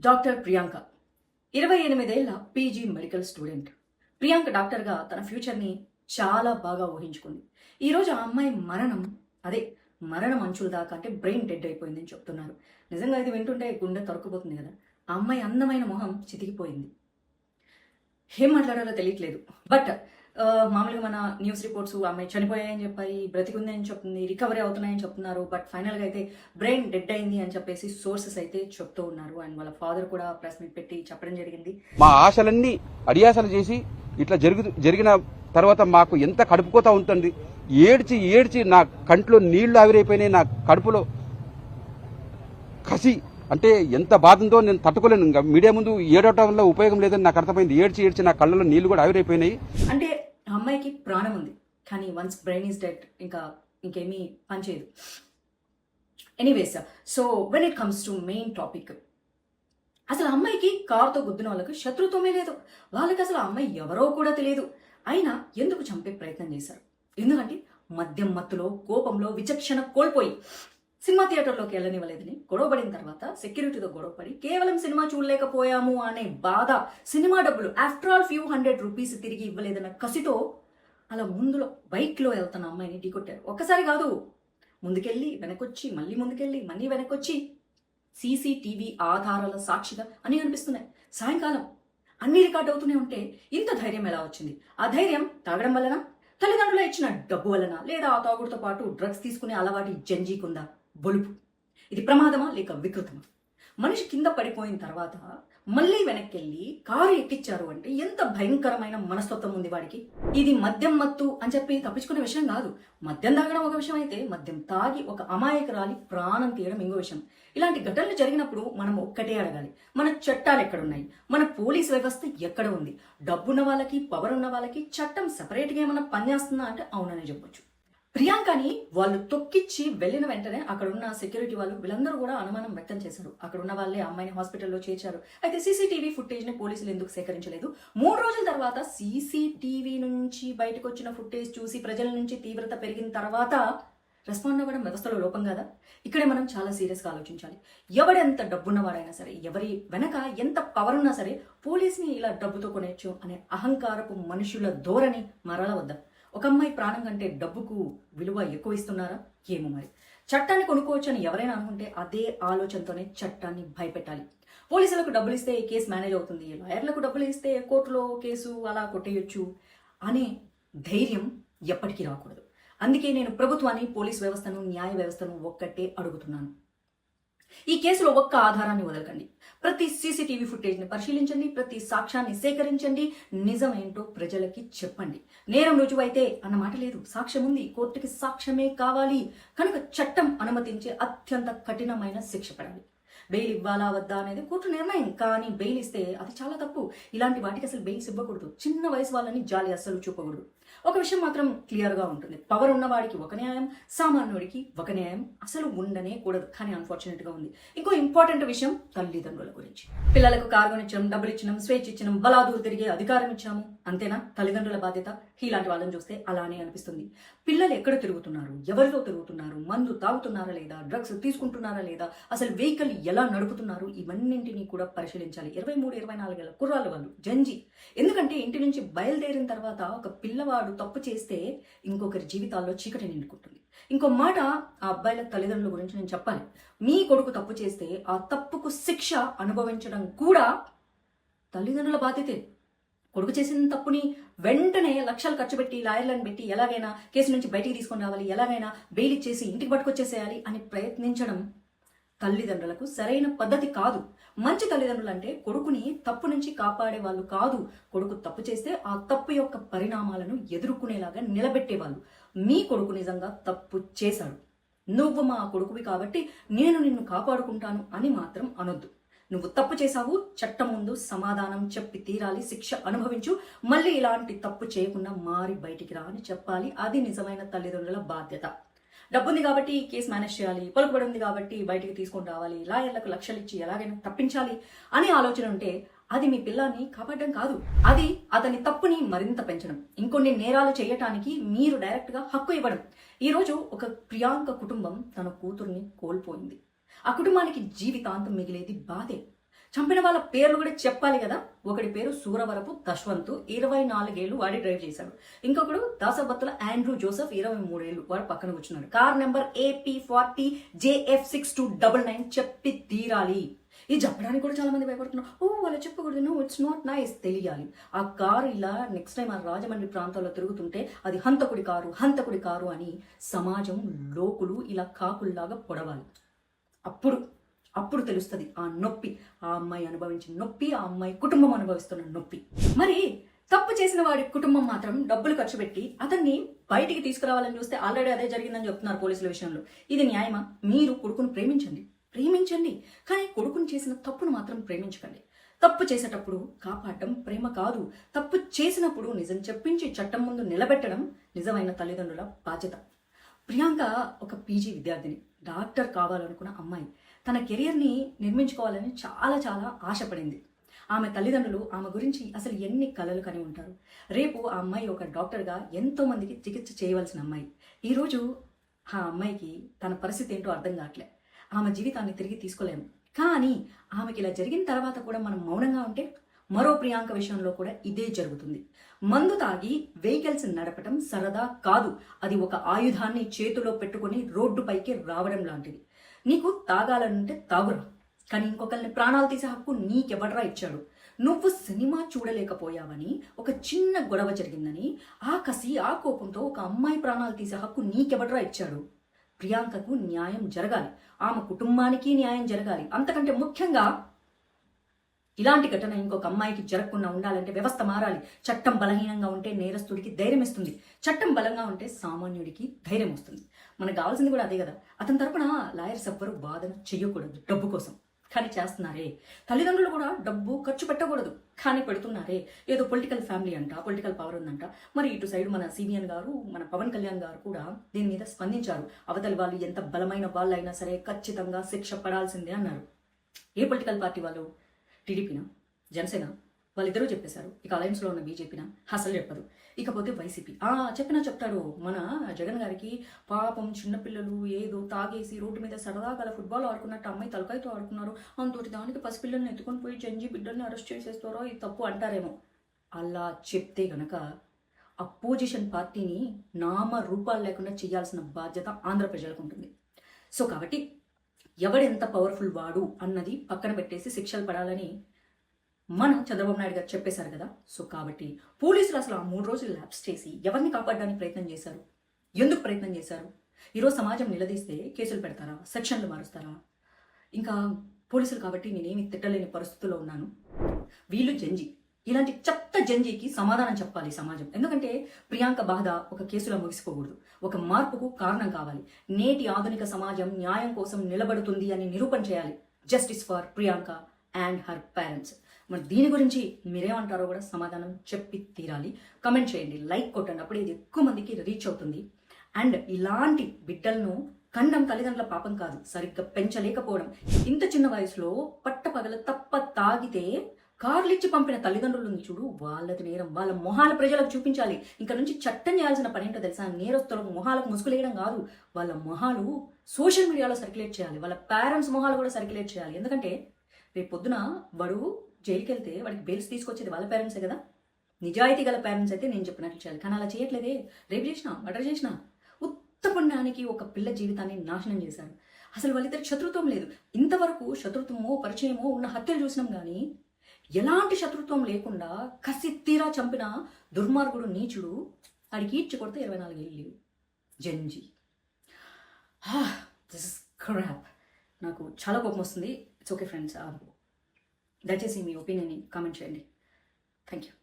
Doctor Priyanka 28 ఏళ్ల PG medical student. Priyanka డాక్టర్గా తన ఫ్యూచర్ని చాలా బాగా ఊహించుకుంది. ఈరోజు ఆ అమ్మాయి మరణం అంచుల దాకా అంటే బ్రెయిన్ డెడ్ అయిపోయిందని చెప్తున్నారు. నిజంగా ఇది వింటుంటే గుండె తరుక్కుపోతుంది కదా. ఆ అమ్మాయి అందమైన మొహం చితికిపోయింది. ఏం మాట్లాడాలో తెలియట్లేదు. బట్ మామూలుగా మన న్యూస్ రిపోర్ట్స్ అమ్మాయి చనిపోయాయని చెప్పాయి, బ్రతికుంది అని చెప్తుంది, రికవరీ అవుతున్నాయని చెప్తున్నారు. బట్ ఫైనల్గా అయితే బ్రెయిన్ డెడ్ అయింది అని చెప్పేసి సోర్సెస్ అయితే చెప్తూ ఉన్నారు. అండ్ వాళ్ళ ఫాదర్ కూడా ప్రెస్ మీట్ పెట్టి చెప్పడం జరిగింది. మా ఆశలన్నీ అడియాసలు చేసి ఇట్లా జరిగిన తర్వాత మాకు ఎంత కడుపుకోతా ఉంటుంది. ఏడ్చి ఏడ్చి నా కంట్లో నీళ్లు ఆవిరైపోయినాయి. నా కడుపులో కసి అంటే ఎంత బాధ ఉందో నేను తట్టుకోలేను. ఇంకా మీడియా ముందు ఏడవటం వల్ల ఉపయోగం లేదని నాకు అర్థమైంది. ఏడ్చి ఏడ్చి నా కళ్ళలో నీళ్లు కూడా ఆవిరైపోయినాయి. అంటే అమ్మాయికి ప్రాణం ఉంది, కానీ వన్స్ బ్రెయిన్ ఈస్ డెడ్ ఇంకేమీ పనిచేయదు. Anyways, so when it comes to main topic, అసలు అమ్మాయికి కారుతో గుద్దిన వాళ్ళకి శత్రుత్వమే లేదు. వాళ్ళకి అసలు అమ్మాయి ఎవరో కూడా తెలియదు. అయినా ఎందుకు చంపే ప్రయత్నం చేశారు? ఎందుకంటే మద్యం మత్తులో, కోపంలో విచక్షణ కోల్పోయి సినిమా థియేటర్లోకి వెళ్ళనివ్వలేదని గొడవపడిన తర్వాత సెక్యూరిటీతో గొడవపడి కేవలం సినిమా చూడలేకపోయాము అనే బాధ, సినిమా డబ్బులు ఆఫ్టర్ ఆల్ ఫ్యూ ₹100 తిరిగి ఇవ్వలేదన్న కసితో అలా బైక్లో వెళ్తున్న అమ్మాయిని ఢీకొట్టారు. ఒక్కసారి కాదు, ముందుకెళ్ళి వెనకొచ్చి మళ్ళీ ముందుకెళ్ళి మళ్ళీ వెనకొచ్చి సీసీటీవీ ఆధారాల సాక్షిగా అన్నీ అనిపిస్తున్నాయి. సాయంకాలం అన్ని రికార్డ్ అవుతూనే ఉంటే ఇంత ధైర్యం ఎలా వచ్చింది? ఆ ధైర్యం తాగడం వలన, తల్లిదండ్రులు ఇచ్చిన డబ్బు వలన, లేదా ఆ తాగుడుతో పాటు డ్రగ్స్ తీసుకునే అలవాటి జంజీకుందా, బొలుపు? ఇది ప్రమాదమా లేక వికృతమా? మనిషి కింద పడిపోయిన తర్వాత మళ్ళీ వెనక్కెళ్ళి కారు ఎక్కిచ్చారు అంటే ఎంత భయంకరమైన మనస్తత్వం ఉంది వాడికి. ఇది మద్యం మత్తు అని చెప్పి తప్పించుకునే విషయం కాదు. మద్యం తాగడం ఒక విషయం అయితే, మద్యం తాగి ఒక అమాయకురాలి ప్రాణం తీయడం ఇంకో విషయం. ఇలాంటి ఘటనలు జరిగినప్పుడు మనం ఒక్కటే అడగాలి, మన చట్టాలు ఎక్కడున్నాయి? మన పోలీస్ వ్యవస్థ ఎక్కడ ఉంది? డబ్బున్న వాళ్ళకి, పవర్ ఉన్న వాళ్ళకి చట్టం సెపరేట్గా ఏమైనా పనిచేస్తుందా అంటే అవుననే చెప్పొచ్చు. ప్రియాంకని వాళ్ళు తొక్కిచ్చి వెళ్ళిన వెంటనే అక్కడున్న సెక్యూరిటీ వాళ్ళు వీళ్ళందరూ కూడా అనుమానం వ్యక్తం చేశారు. అక్కడ ఉన్న వాళ్ళే అమ్మాయిని హాస్పిటల్లో చేర్చారు. అయితే సీసీటీవీ ఫుటేజ్ ని పోలీసులు ఎందుకు సేకరించలేదు? 3 రోజుల తర్వాత సీసీటీవీ నుంచి బయటకు వచ్చిన ఫుటేజ్ చూసి ప్రజల నుంచి తీవ్రత పెరిగిన తర్వాత రెస్పాండ్ అవ్వడం వ్యవస్థలో లోపం కదా. ఇక్కడే మనం చాలా సీరియస్గా ఆలోచించాలి. ఎవడెంత డబ్బున్నవాడైనా సరే, ఎవరి వెనక ఎంత పవర్ ఉన్నా సరే, పోలీస్ని ఇలా డబ్బుతో కొనేచ్చు అనే అహంకారపు మనుషుల ధోరణి మరల వద్ద. ఒక అమ్మాయి ప్రాణం కంటే డబ్బుకు విలువ ఎక్కువ ఇస్తున్నారా? ఏమో మరి. చట్టాన్ని కొనుక్కోవచ్చు అని ఎవరైనా అనుకుంటే అదే ఆలోచనతోనే చట్టాన్ని భయపెట్టాలి. పోలీసులకు డబ్బులు ఇస్తే కేసు మేనేజ్ అవుతుంది, లాయర్లకు డబ్బులు ఇస్తే కోర్టులో కేసు అలా కొట్టేయొచ్చు అనే ధైర్యం ఎప్పటికీ రాకూడదు. అందుకే నేను ప్రభుత్వాన్ని, పోలీస్ వ్యవస్థను, న్యాయ వ్యవస్థను ఒక్కటే అడుగుతున్నాను. ఈ కేసులో ఒక్క ఆధారాన్ని వదలకండి. ప్రతి సీసీటీవీ ఫుటేజ్ని పరిశీలించండి, ప్రతి సాక్ష్యాన్ని సేకరించండి, నిజం ఏంటో ప్రజలకి చెప్పండి. నేరం రుజువైతే అన్న మాట లేదు, సాక్ష్యం ఉంది, కోర్టుకి సాక్ష్యమే కావాలి. కనుక చట్టం అనుమతించే అత్యంత కఠినమైన శిక్ష పడాలి. బెయిల్ ఇవ్వాలా వద్దా అనేది కోర్టు నిర్ణయం, కానీ బెయిల్ ఇస్తే అది చాలా తప్పు. ఇలాంటి వాటికి అసలు బెయిల్స్ ఇవ్వకూడదు. చిన్న వయసు వాళ్ళని జాలి అస్సలు చూపకూడదు. ఒక విషయం మాత్రం క్లియర్గా ఉంటుంది, పవర్ ఉన్నవాడికి ఒక న్యాయం, సామాన్యుడికి ఒక న్యాయం అసలు ఉండనే కూడదు. కానీ అన్ఫార్చునేట్గా ఉంది. ఇంకో ఇంపార్టెంట్ విషయం తల్లిదండ్రుల గురించి. పిల్లలకు కారు కొనిచ్చాం, డబ్బులు ఇచ్చినాం, స్వేచ్ఛ ఇచ్చినాం, బలాదూరు తిరిగే అధికారం ఇచ్చాము, అంతేనా తల్లిదండ్రుల బాధ్యత? ఇలాంటి వాళ్ళని చూస్తే అలానే అనిపిస్తుంది. పిల్లలు ఎక్కడ తిరుగుతున్నారు, ఎవరితో తిరుగుతున్నారు, మందు తాగుతున్నారా లేదా, డ్రగ్స్ తీసుకుంటున్నారా లేదా, అసలు వెహికల్ ఎలా నడుపుతున్నారు, ఇవన్నింటినీ కూడా పరిశీలించాలి. 23-24 ఏళ్ళ కుర్రాళ్ళు వాళ్ళు, జంజి. ఎందుకంటే ఇంటి నుంచి బయలుదేరిన తర్వాత ఒక పిల్లవాడు తప్పు చేస్తే ఇంకొకరి జీవితాల్లో చీకటి నిండుకుంటుంది. ఇంకో మాట ఆ అబ్బాయిల తల్లిదండ్రుల గురించి నేను చెప్పాలి. మీ కొడుకు తప్పు చేస్తే ఆ తప్పుకు శిక్ష అనుభవించడం కూడా తల్లిదండ్రుల బాధ్యతే. కొడుకు చేసిన తప్పుని వెంటనే లక్షలు ఖర్చు పెట్టి, లాయర్లను పెట్టి ఎలాగైనా కేసు నుంచి బయటికి తీసుకొని రావాలి, ఎలాగైనా బెయిల్ ఇచ్చేసి ఇంటికి పట్టుకొచ్చేసేయాలి అని ప్రయత్నించడం తల్లిదండ్రులకు సరైన పద్ధతి కాదు. మంచి తల్లిదండ్రులు అంటే కొడుకుని తప్పు నుంచి కాపాడే వాళ్ళు కాదు. కొడుకు తప్పు చేస్తే ఆ తప్పు యొక్క పరిణామాలను ఎదుర్కొనేలాగా నిలబెట్టేవాళ్ళు. మీ కొడుకు నిజంగా తప్పు చేశాడు, నువ్వు మా కొడుకువి కాబట్టి నేను నిన్ను కాపాడుకుంటాను అని మాత్రం అనొద్దు. నువ్వు తప్పు చేశావు, చట్టం ముందు సమాధానం చెప్పి తీరాలి, శిక్ష అనుభవించు, మళ్ళీ ఇలాంటి తప్పు చేయకుండా మారి బయటికి రా అని చెప్పాలి. అది నిజమైన తల్లిదండ్రుల బాధ్యత. డబ్బుంది కాబట్టి కేసు మేనేజ్ చేయాలి, పలుకుబడి ఉంది కాబట్టి బయటికి తీసుకొని రావాలి, లాయర్లకు లక్షలు ఇచ్చి ఎలాగైనా తప్పించాలి అనే ఆలోచన ఉంటే అది మీ పిల్లాన్ని కాపాడడం కాదు, అది అతని తప్పుని మరింత పెంచడం, ఇంకొన్ని నేరాలు చేయటానికి మీరు డైరెక్ట్గా హక్కు ఇవ్వడం. ఈరోజు ఒక ప్రియాంక కుటుంబం తన కూతుర్ని కోల్పోయింది. ఆ కుటుంబానికి జీవితాంతం మిగిలేది బాధే. చంపిన వాళ్ళ పేర్లు కూడా చెప్పాలి కదా. ఒకటి పేరు సూరవరపు దశ్వంత్, 24 ఏళ్ళు, వాడి డ్రైవ్ చేశాడు. ఇంకొకడు దాసబత్తుల ఆండ్రూ జోసెఫ్, 23 ఏళ్ళు, వాడు పక్కన కూర్చున్నాడు. కార్ నెంబర్ AP40 JF6299 చెప్పి తీరాలి. ఇది చెప్పడానికి కూడా చాలా మంది భయపడుతున్నారు. వాళ్ళు చెప్పకూడదు, నో ఇట్స్ నాట్ నైస్, తెలియాలి. ఆ కారు ఇలా నెక్స్ట్ టైం ఆ రాజమండ్రి ప్రాంతాల్లో తిరుగుతుంటే అది హంతకుడి కారు అని సమాజం లోకులు ఇలా కాకుల్లాగా పొడవాలి. అప్పుడు తెలుస్తుంది ఆ నొప్పి, ఆ అమ్మాయి అనుభవించిన నొప్పి, ఆ అమ్మాయి కుటుంబం అనుభవిస్తున్న నొప్పి. మరి తప్పు చేసిన వాడి కుటుంబం మాత్రం డబ్బులు ఖర్చు పెట్టి అతన్ని బయటికి తీసుకురావాలని చూస్తే ఆల్రెడీ అదే జరిగిందని చెప్తున్నారు పోలీసుల విషయంలో. ఇది న్యాయమా? మీరు కొడుకును ప్రేమించండి, కానీ కొడుకుని చేసిన తప్పును మాత్రం ప్రేమించకండి. తప్పు చేసేటప్పుడు కాపాడటం ప్రేమ కాదు. తప్పు చేసినప్పుడు నిజం చెప్పించి చట్టం ముందు నిలబెట్టడం నిజమైన తల్లిదండ్రుల బాధ్యత. ప్రియాంక ఒక పీజీ విద్యార్థిని, డాక్టర్ కావాలనుకున్న అమ్మాయి. తన కెరియర్ని నిర్మించుకోవాలని చాలా ఆశపడింది. ఆమె తల్లిదండ్రులు ఆమె గురించి అసలు ఎన్ని కలలు కని ఉంటారు. రేపు ఆ అమ్మాయి ఒక డాక్టర్గా ఎంతో మందికి చికిత్స చేయవలసిన అమ్మాయి. ఈరోజు ఆ అమ్మాయికి తన పరిస్థితి ఏంటో అర్థం కావట్లే. ఆమె జీవితాన్ని తిరిగి తీసుకోలేము. కానీ ఆమెకి ఇలా జరిగిన తర్వాత కూడా మనం మౌనంగా ఉంటే మరో ప్రియాంక విషయంలో కూడా ఇదే జరుగుతుంది. మందు తాగి వెహికల్స్ నడపటం సరదా కాదు, అది ఒక ఆయుధాన్ని చేతిలో పెట్టుకుని రోడ్డుపైకి రావడం లాంటిది. నీకు తాగాలనుంటే తాగురా, కానీ ఇంకొకరిని ప్రాణాలు తీసే హక్కు నీకెవడరా ఇచ్చాడు? నువ్వు సినిమా చూడలేకపోయావని, ఒక చిన్న గొడవ జరిగిందని ఆ కసి ఆ కోపంతో ఒక అమ్మాయి ప్రాణాలు తీసే హక్కు నీకెవడరా ఇచ్చాడు? ప్రియాంకకు న్యాయం జరగాలి, ఆమె కుటుంబానికి న్యాయం జరగాలి. అంతకంటే ముఖ్యంగా ఇలాంటి ఘటన ఇంకొక అమ్మాయికి జరగకుండా ఉండాలంటే వ్యవస్థ మారాలి. చట్టం బలహీనంగా ఉంటే నేరస్తుడికి ధైర్యం ఇస్తుంది, చట్టం బలంగా ఉంటే సామాన్యుడికి ధైర్యం వస్తుంది. మనకు కావాల్సింది కూడా అదే కదా. అతని తరపున లాయర్స్ ఎవ్వరూ వాదన చెయ్యకూడదు డబ్బు కోసం, కానీ చేస్తున్నారే. తల్లిదండ్రులు కూడా డబ్బు ఖర్చు పెట్టకూడదు, కానీ పెడుతున్నారే. ఏదో పొలిటికల్ ఫ్యామిలీ అంట, పొలిటికల్ పవర్ ఉందంట. మరి ఇటు సైడ్ మన సిబిఎన్ గారు, మన పవన్ కళ్యాణ్ గారు కూడా దీని మీద స్పందించారు. అవతలి వాళ్ళు ఎంత బలమైన వాళ్ళైనా సరే ఖచ్చితంగా శిక్ష పడాల్సిందే అన్నారు. ఏ పొలిటికల్ పార్టీ వాళ్ళు? టీడీపీనా, జనసేన? వాళ్ళిద్దరూ చెప్పేశారు. ఇక అలయన్స్లో ఉన్న బీజేపీనా? అసలు చెప్పదు. ఇకపోతే వైసీపీ చెప్తాడు. మన జగన్ గారికి పాపం చిన్నపిల్లలు ఏదో తాగేసి రోడ్డు మీద సరదాగా ఫుట్బాల్ ఆడుకున్నట్టు అమ్మాయి తలకాయతో ఆడుకున్నారు, అంతటి దానికి పసిపిల్లల్ని ఎత్తుకొని పోయి జంజి బిడ్డల్ని అరెస్ట్ చేసేస్తారో, ఇది తప్పు అంటారేమో. అలా చెప్తే గనక అపోజిషన్ పార్టీని నామ రూపాలు లేకుండా చేయాల్సిన బాధ్యత ఆంధ్ర ప్రజలకు ఉంటుంది. సో కాబట్టి ఎవడెంత పవర్ఫుల్ వాడు అన్నది పక్కన పెట్టేసి శిక్షలు పడాలని మన చంద్రబాబు నాయుడు గారు చెప్పేశారు కదా. సో కాబట్టి పోలీసులు అసలు ఆ 3 రోజులు ల్యాబ్స్ చేసి ఎవరిని కాపాడడానికి ప్రయత్నం చేశారు? ఎందుకు ప్రయత్నం చేశారు? ఈరోజు సమాజం నిలదీస్తే కేసులు పెడతారా, సెక్షన్లు మారుస్తారా? ఇంకా పోలీసులు కాబట్టి నేనేమి తిట్టలేని పరిస్థితుల్లో ఉన్నాను. వీళ్ళు జంజి, ఇలాంటి చెత్త జంజీకి సమాధానం చెప్పాలి సమాజం. ఎందుకంటే ప్రియాంక బాధ ఒక కేసులో ముగిసిపోకూడదు, ఒక మార్పుకు కారణం కావాలి. నేటి ఆధునిక సమాజం న్యాయం కోసం నిలబడుతుంది అని నిరూపణ చేయాలి. Justice for Priyanka and her parents. మరి దీని గురించి మీరేమంటారో కూడా సమాధానం చెప్పి తీరాలి. కమెంట్ చేయండి, లైక్ కొట్టండి, అప్పుడే ఇది ఎక్కువ మందికి రీచ్ అవుతుంది. అండ్ ఇలాంటి బిడ్డలను కండం తల్లిదండ్రుల పాపం కాదు, సరిగ్గా పెంచలేకపోవడం. ఇంత చిన్న వయసులో పట్టపగల తప్ప తాగితే కార్లిచ్చి పంపిన తల్లిదండ్రులను చూడు, వాళ్ళది నేరం. వాళ్ళ మొహాల ప్రజలకు చూపించాలి. ఇంకా నుంచి చట్టం చేయాల్సిన పని ఏంటో తెలుసా? నేరస్తులకు మొహాలకు ముసుగులేయడం కాదు, వాళ్ళ మొహాలు సోషల్ మీడియాలో సర్క్యులేట్ చేయాలి, వాళ్ళ పేరెంట్స్ మొహాలు కూడా సర్క్యులేట్ చేయాలి. ఎందుకంటే రేపు పొద్దున వాడు జైలుకి వెళ్తే వాడికి బెయిల్స్ తీసుకొచ్చేది వాళ్ళ పేరెంట్సే కదా. నిజాయితీ గల పేరెంట్స్ అయితే నేను చెప్పినట్లు చేయాలి, కానీ అలా చేయట్లేదే. రేపు చేసినా, మర్డర్ చేసినా, ఉత్తపుణ్యానికి ఒక పిల్ల జీవితాన్ని నాశనం చేశారు. అసలు వాళ్ళిద్దరికి శత్రుత్వం లేదు. ఇంతవరకు శత్రుత్వమో పరిచయమో ఉన్న హత్యలు చూసినాం, కానీ ఎలాంటి శత్రుత్వం లేకుండా కసి తీరా చంపిన దుర్మార్గుడు నీచుడు, ఆడికి ఈడ్చి కొడితే 24 ఏళ్ళు జంజీ. This is crop. నాకు చాలా కోపం వస్తుంది. ఇట్స్ ఓకే ఫ్రెండ్స్, దయచేసి మీ ఒపీనియన్ని కామెంట్ చేయండి. Thank you.